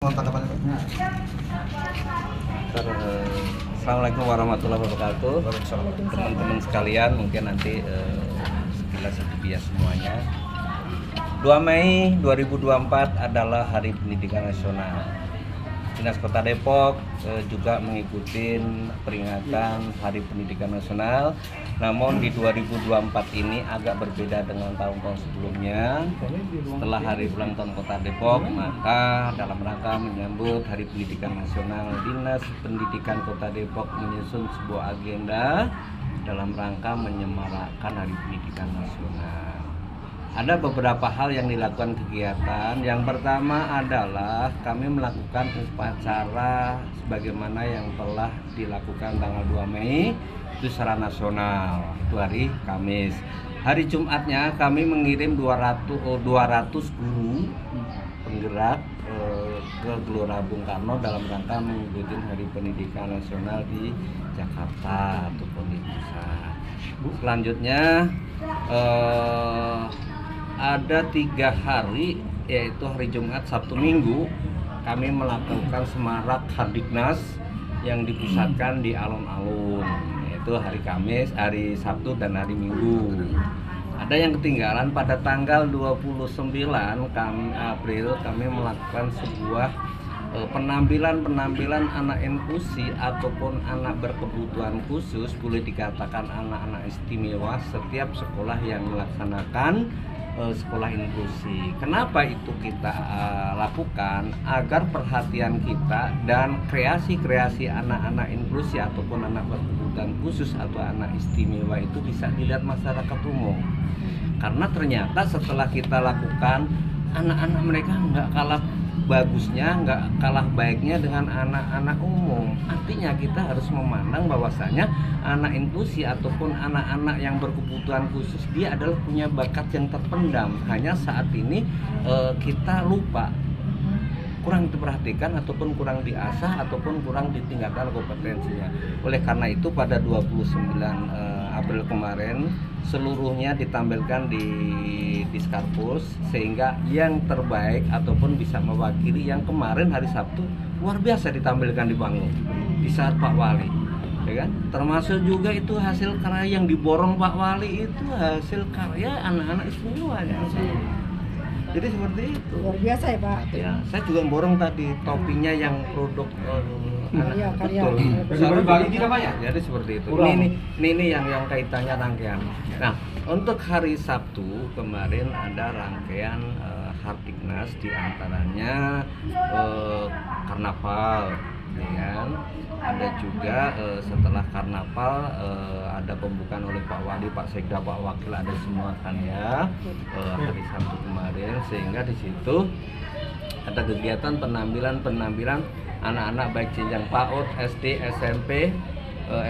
Assalamualaikum warahmatullahi wabarakatuh. Teman-teman sekalian, mungkin nanti sekilas itu bias semuanya. 2 Mei 2024 adalah Hari Pendidikan Nasional. Dinas Kota Depok juga mengikuti peringatan Hari Pendidikan Nasional. Namun di 2024 ini agak berbeda dengan tahun-tahun sebelumnya. Setelah Hari Ulang Tahun Kota Depok, maka dalam rangka menyambut Hari Pendidikan Nasional, Dinas Pendidikan Kota Depok menyusun sebuah agenda dalam rangka menyemarakkan Hari Pendidikan Nasional. Ada beberapa hal yang dilakukan kegiatan. Yang pertama adalah kami melakukan upacara sebagaimana yang telah dilakukan tanggal 2 Mei itu secara nasional, itu hari Kamis. Hari Jumatnya kami mengirim 200 guru penggerak ke Gelora Bung Karno dalam rangka mengikuti Hari Pendidikan Nasional di Jakarta ataupun di pusat. Selanjutnya ada 3 hari, yaitu hari Jumat, Sabtu, Minggu kami melakukan semarak Hardiknas yang dipusatkan di alun-alun, yaitu hari Kamis, hari Sabtu, dan hari Minggu. Ada yang ketinggalan pada tanggal 29 April kami melakukan sebuah penampilan anak inklusi ataupun anak berkebutuhan khusus, boleh dikatakan anak-anak istimewa setiap sekolah yang melaksanakan sekolah inklusi. Kenapa itu kita lakukan? Agar perhatian kita dan kreasi-kreasi anak-anak inklusi ataupun anak berkebutuhan khusus atau anak istimewa itu bisa dilihat masyarakat umum. Karena ternyata setelah kita lakukan, anak-anak mereka nggak kalah bagusnya, nggak kalah baiknya dengan anak-anak umum. Artinya kita harus memandang bahwasanya anak inklusi ataupun anak-anak yang berkebutuhan khusus dia adalah punya bakat yang terpendam. Hanya saat ini kita lupa, kurang diperhatikan ataupun kurang diasah ataupun kurang ditingkatkan kompetensinya. Oleh karena itu pada 29 April kemarin seluruhnya ditampilkan di Diskarpus, sehingga yang terbaik ataupun bisa mewakili yang kemarin hari Sabtu luar biasa ditampilkan di panggung di saat Pak Wali, ya kan? Termasuk juga itu hasil karya yang diborong Pak Wali, itu hasil karya anak-anak istimewa ya. Jadi seperti itu. Luar biasa ya Pak. Ya, saya juga borong tadi topinya yang produk karya. Betul. Berbagi tidak Pak ya? Jadi seperti itu. Ini yang kaitannya rangkaian. Nah, untuk hari Sabtu kemarin ada rangkaian Hardiknas, diantaranya karnaval, ya kan? Ada juga setelah karnaval ada pembukaan oleh Pak Wali, Pak Sekda, Pak Wakil, ada semua kan ya hari Sabtu kemarin, sehingga di situ ada kegiatan penampilan anak-anak baik jenjang PAUD, SD, SMP,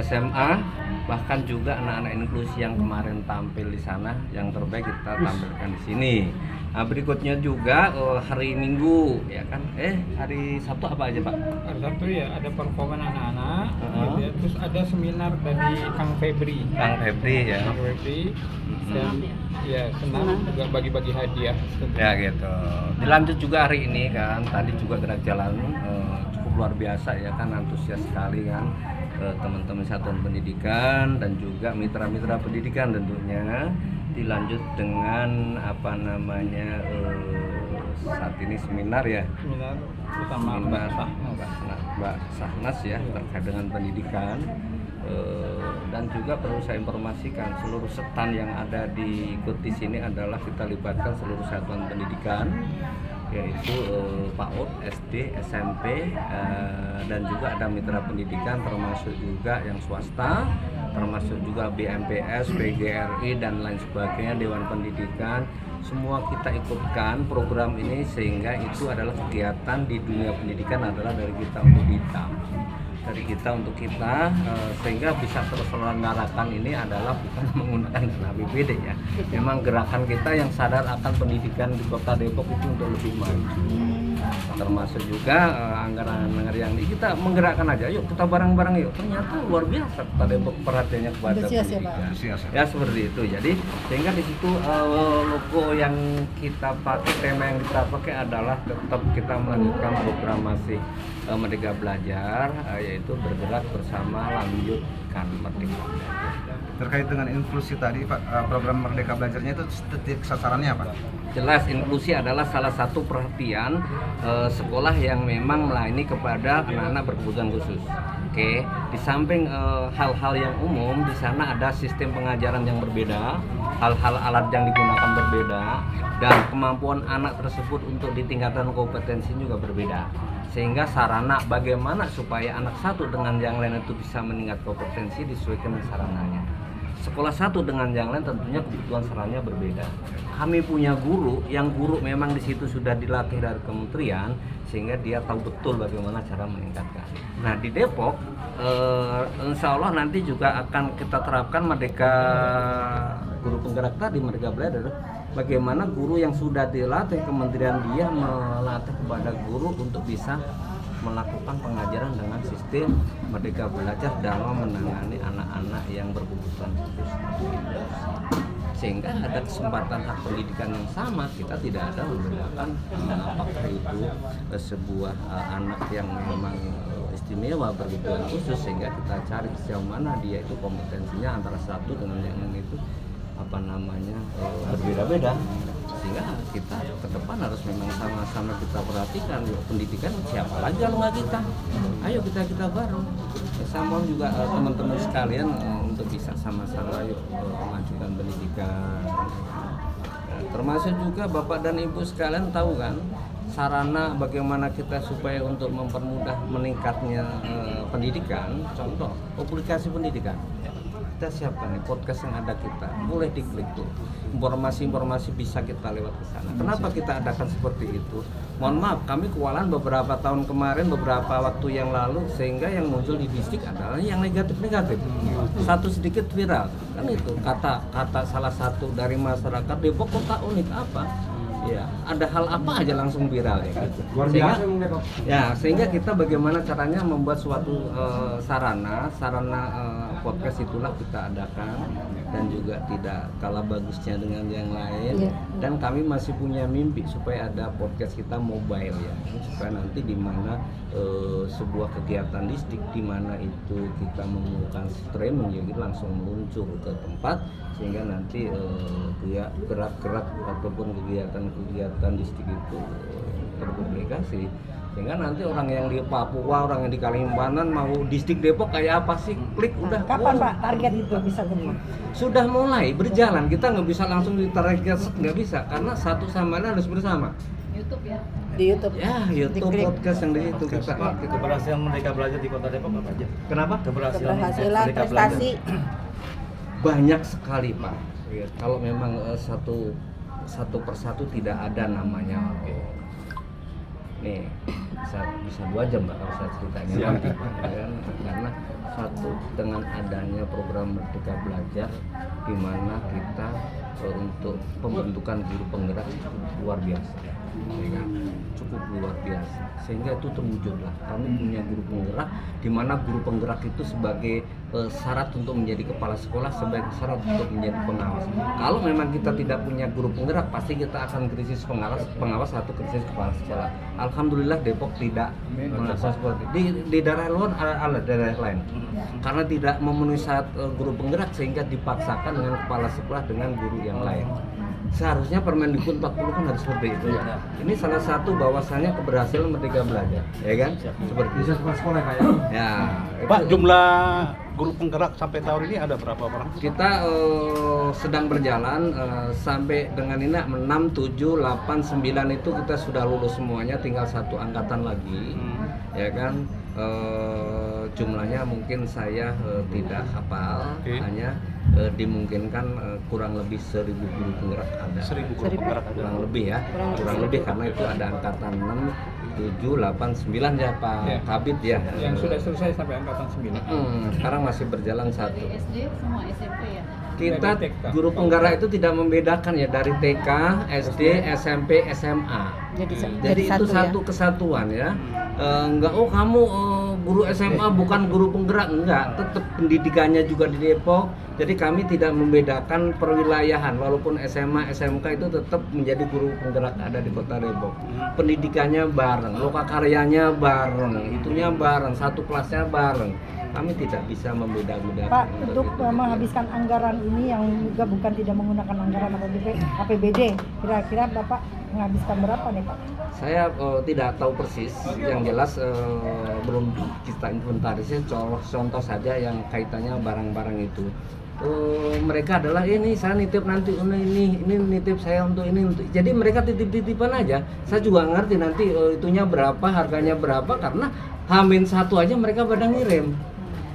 SMA, bahkan juga anak-anak inklusi yang kemarin tampil di sana, yang terbaik kita tampilkan di sini. Nah, berikutnya juga hari Minggu, ya kan? Hari Sabtu apa aja Pak? Hari Sabtu ya ada performa anak-anak, gitu ya. Terus ada seminar dari Kang Febri Ya. Kang Febri dan ya senang juga bagi-bagi hadiah. Ya gitu. Dilanjut juga hari ini kan, tadi juga gerak jalan cukup luar biasa ya kan, antusias sekali kan teman-teman satuan pendidikan dan juga mitra-mitra pendidikan tentunya. Dilanjut dengan saat ini seminar ya, Seminar bersama Mbak Sahnas ya, terkait dengan pendidikan. Dan juga perlu saya informasikan seluruh setan yang ada di sini adalah kita libatkan seluruh satuan pendidikan, yaitu PAUD, SD, SMP, dan juga ada mitra pendidikan termasuk juga yang swasta, termasuk juga BMPS, PGRI, dan lain sebagainya, Dewan Pendidikan. Semua kita ikutkan program ini sehingga itu adalah kegiatan di dunia pendidikan adalah dari kita untuk kita, sehingga bisa terselenggarakan ini adalah bukan menggunakan dana APBD ya. Memang gerakan kita yang sadar akan pendidikan di Kota Depok itu untuk lebih maju. Termasuk juga anggaran yang kita menggerakkan aja, yuk kita bareng-bareng yuk. Ternyata luar biasa kita Depok perhatiannya kepada Antusias ya, pendidikan. Pak? Antusias, ya. Ya seperti itu. Jadi sehingga di situ logo yang kita pakai, tema yang kita pakai adalah tetap kita melanjutkan program masih Merdeka Belajar, yaitu bergerak bersama lanjutkan Merdeka Belajar. Terkait dengan inklusi tadi Pak, program Merdeka Belajarnya itu titik sasarannya apa? Jelas inklusi adalah salah satu perhatian sekolah yang memang melayani kepada anak-anak berkebutuhan khusus. Oke, di samping hal-hal yang umum, di sana ada sistem pengajaran yang berbeda, hal-hal alat yang digunakan berbeda, dan kemampuan anak tersebut untuk ditingkatkan kompetensi juga berbeda. Sehingga sarana bagaimana supaya anak satu dengan yang lain itu bisa meningkat kompetensi disesuaikan dengan sarananya. Sekolah satu dengan yang lain tentunya kebutuhan sarannya berbeda. Kami punya guru yang guru memang di situ sudah dilatih dari kementerian sehingga dia tahu betul bagaimana cara meningkatkan. Nah di Depok, insya Allah nanti juga akan kita terapkan Merdeka Guru Penggerak tadi, Merdeka Belajar. Bagaimana guru yang sudah dilatih kementerian dia melatih kepada guru untuk bisa melakukan pengajaran dengan sistem Merdeka Belajar dalam menangani anak-anak yang berkebutuhan khusus. Sehingga ada kesempatan hak pendidikan yang sama, kita tidak ada membedakan apakah itu sebuah anak yang memang istimewa berkebutuhan khusus, sehingga kita cari sejauh mana dia itu kompetensinya antara satu dengan yang lain itu berbeda-beda, sehingga kita ke depan harus memang sama-sama kita perhatikan pendidikan siapa lagi kalau nggak kita. Ayo kita bareng. Saya mohon juga teman-teman sekalian untuk bisa sama-sama yuk memajukan pendidikan. Termasuk juga Bapak dan Ibu sekalian tahu kan sarana bagaimana kita supaya untuk mempermudah meningkatnya pendidikan. Contoh publikasi pendidikan. Kita siapkan nih podcast yang ada kita, boleh diklik tuh, informasi-informasi bisa kita lewat ke sana. Kenapa kita adakan seperti itu? Mohon maaf, kami kewalahan beberapa tahun kemarin, beberapa waktu yang lalu, sehingga yang muncul di distrik adalah yang negatif-negatif. Satu sedikit viral, kan itu kata salah satu dari masyarakat Depok kota unik apa? Ya, ada hal apa aja langsung viral ya kan. Sehingga kita bagaimana caranya membuat suatu sarana podcast itulah kita adakan, dan juga tidak kalah bagusnya dengan yang lain. Dan kami masih punya mimpi supaya ada podcast kita mobile ya, supaya nanti di mana sebuah kegiatan distrik di mana itu kita menggunakan streaming ya, kita langsung meluncur ke tempat, sehingga nanti gerak-gerak ataupun kegiatan distrik itu terpublikasi, sehingga nanti orang yang di Papua, orang yang di Kalimantan mau distrik Depok kayak apa sih, klik udah. Kapan Pak target itu bisa ketemu? Sudah mulai berjalan, kita nggak bisa langsung ditarget, nggak bisa, karena satu sama lain harus bersama. YouTube ya. Di YouTube. Ya, YouTube Diklik. podcast yang di itu kita. Keberhasilan Merdeka Belajar di Kota Depok apa aja? Kenapa? Keberhasilan, Merdeka prestasi. Banyak sekali Pak. Kalau memang satu persatu tidak ada namanya. Nih bisa 2 jam Pak kalau saya ceritanya. Karena satu dengan adanya program Merdeka Belajar, di mana kita untuk pembentukan guru penggerak luar biasa. Cukup luar biasa, sehingga itu terwujudlah kami punya guru penggerak, di mana guru penggerak itu sebagai syarat untuk menjadi kepala sekolah, sebagai syarat untuk menjadi pengawas. Kalau memang kita tidak punya guru penggerak, pasti kita akan krisis pengawas atau krisis kepala sekolah. Alhamdulillah Depok tidak merasa seperti di daerah luar, ada daerah lain karena tidak memenuhi syarat guru penggerak, sehingga dipaksakan dengan kepala sekolah dengan guru yang lain. Seharusnya Permendikbud 40 kan harus seperti itu. Ini salah satu bahwasannya keberhasilan Merdeka Belajar, ya kan? Seperti itu. Sekolah kayak. Ya. Pak, jumlah guru penggerak sampai tahun ini ada berapa orang? Kita sedang berjalan sampai dengan ini 6, 7, 8, 9 itu kita sudah lulus semuanya, tinggal satu angkatan lagi, ya kan? Jumlahnya mungkin saya tidak hafal, hanya dimungkinkan kurang lebih 1.000 guru penggerak ada. 1.000 guru penggerak ada. Kurang lebih ya, kurang lebih karena itu ada angkatan 6, 7, 8, 9 ya Pak Kabit ya. Yang sudah selesai sampai angkatan 9. Sekarang masih berjalan satu. Dari SD semua SMP ya. Kita Dari TK. guru penggerak itu tidak membedakan ya dari TK, SD, SMP, SMA. Jadi itu satu kesatuan ya. Enggak, oh kamu guru SMA bukan guru penggerak, enggak. Tetap pendidikannya juga di Depok. Jadi kami tidak membedakan perwilayahan. Walaupun SMA, SMK itu tetap menjadi guru penggerak ada di Kota Depok. Pendidikannya bareng, lokakaryanya bareng, itunya bareng, satu kelasnya bareng. Kami tidak bisa membeda-bedakan. Pak, untuk menghabiskan anggaran ini yang juga bukan tidak menggunakan anggaran APBD, kira-kira Bapak menghabiskan berapa nih Pak? Saya tidak tahu persis, yang jelas belum kita inventarisir. Contoh saja yang kaitannya barang-barang itu. Mereka adalah ini saya nitip nanti ini nitip saya untuk ini untuk. Jadi mereka titip-titipan aja. Saya juga ngerti nanti itunya berapa, harganya berapa karena H-1 aja mereka pada ngirim.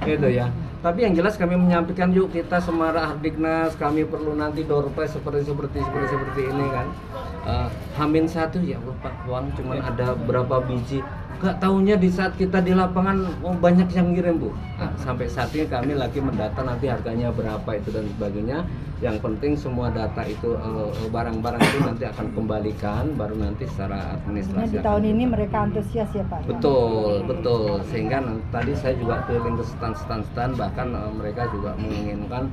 Gitu ya. Tapi yang jelas kami menyampaikan yuk kita Semara Hardiknas, kami perlu nanti door prize seperti ini kan. H-1 ya Pak, uang cuma ada berapa biji. Gak taunya di saat kita di lapangan banyak yang ngirim Bu. Nah, sampai saat ini kami lagi mendata nanti harganya berapa itu dan sebagainya. Yang penting semua data itu barang-barang itu nanti akan kembalikan baru nanti secara administrasi. Di tahun ini mereka antusias ya Pak? Betul. Sehingga tadi saya juga keliling ke stand bahkan mereka juga menginginkan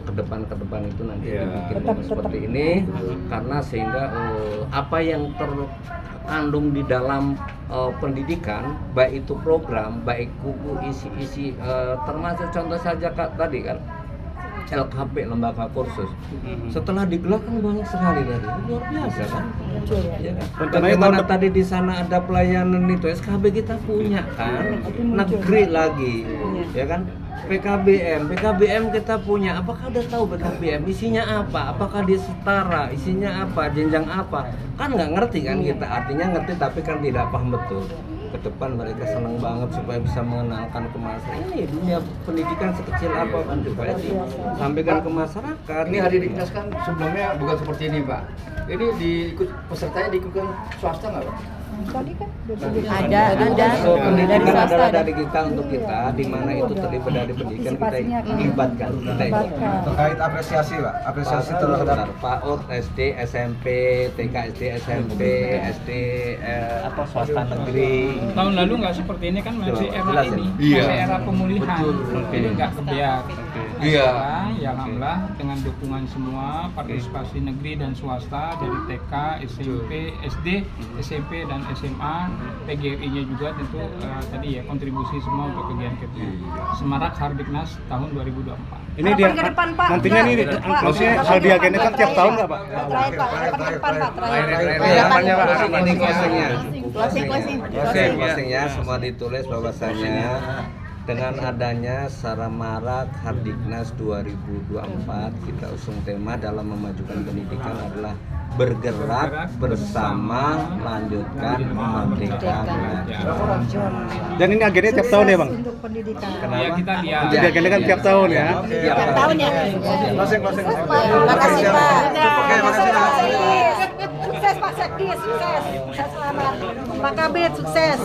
ke depan itu nanti dibikin seperti ini karena sehingga apa yang terkandung di dalam pendidikan baik itu program baik buku isi termasuk contoh saja tadi kan LKP lembaga kursus setelah digelar kan banyak sekali dari luar biasa kan. Ya kan? Bagaimana tadi di sana ada pelayanan itu SKB kita punya kan negeri lagi ya kan. PKBM kita punya. Apakah udah tahu PKBM isinya apa? Apakah dia setara? Isinya apa? Jenjang apa? Kan nggak ngerti kan kita. Artinya ngerti tapi kan tidak paham betul. Ke depan mereka senang banget supaya bisa mengenalkan ke masyarakat. Ini dunia pendidikan sekecil apa kan supaya disampaikan ke masyarakat. Ini Hardiknas kan sebelumnya bukan seperti ini Pak. Ini pesertanya diikutkan swasta nggak Pak? Tadi kan Ada Pendidikan swasta adalah ada. dari kita untuk kita, di mana itu terlibat dari pendidikan kita libatkan. Terkait apresiasi Pak, apresiasi terhadap PAUD, SD, SMP, TK, SD, SMP, SD swasta negeri. Tahun lalu nggak seperti ini kan masih era Jelas, ya? ini, Iya. masih era pemulihan. Jadi nggak kebiak. Nah, Iya. sekarang ya alhamdulillah dengan dukungan semua partisipasi negeri dan swasta dari TK, SMP, SD, SMP dan SMA, PGRI-nya juga tentu tadi ya kontribusi semua untuk kegiatan kita. Semarak Hardiknas tahun 2024. Ini dia ke depan, Pak. nantinya nih maksudnya kalau di agenda kan tiap tahun nggak Pak? Terakhir Pak, harapan ke depan Pak, terakhir. Harapannya Pak, ini closingnya. Closing. Ya, semua ditulis bahwasanya dengan adanya Samarak Hardiknas 2024 kita usung tema dalam memajukan pendidikan adalah bergerak bersama lanjutkan merdeka belajar. Dan ini agendanya tiap tahun ya Bang? Untuk pendidikan. Ya kita lihat. Jadi agenda kan tiap tahun ya? Tiap tahun ya. closing. Makasih Pak. Oke, makasih Pak. Sukses Pak Sekdi, sukses. Sukses selamat. Pak Kabit, sukses.